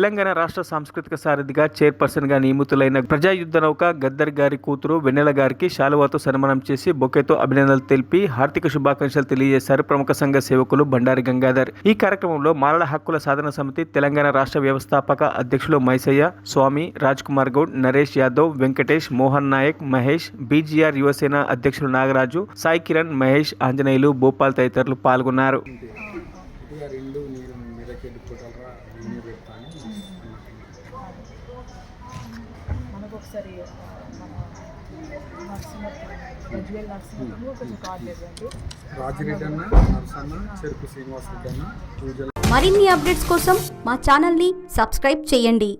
తెలంగాణ రాష్ట్ర సాంస్కృతిక సారథిగా చైర్పర్సన్గా నియమితులైన ప్రజాయుద్ధ నౌక గద్దర్ గారి కూతురు వెన్నెల గారికి శాలువాతో సన్మానం చేసి బొకేతో అభినందనలు తెలిపి హార్దిక శుభాకాంక్షలు తెలియజేశారు ప్రముఖ సంఘ సేవకులు బండారి గంగాధర్. ఈ కార్యక్రమంలో మాలల హక్కుల సాధన సమితి తెలంగాణ రాష్ట్ర వ్యవస్థాపక అధ్యక్షులు మైసయ్య, స్వామి, రాజ్ కుమార్ గౌడ్, నరేష్ యాదవ్, వెంకటేష్, మోహన్ నాయక్, మహేష్, బీజీఆర్ యువసేన అధ్యక్షులు నాగరాజు, సాయి కిరణ్, మహేష్, ఆంజనేయులు, భూపాల్ తదితరులు పాల్గొన్నారు. ఒకసారి మరిన్ని అప్డేట్స్ కోసం మా ఛానల్ని సబ్స్క్రైబ్ చేయండి.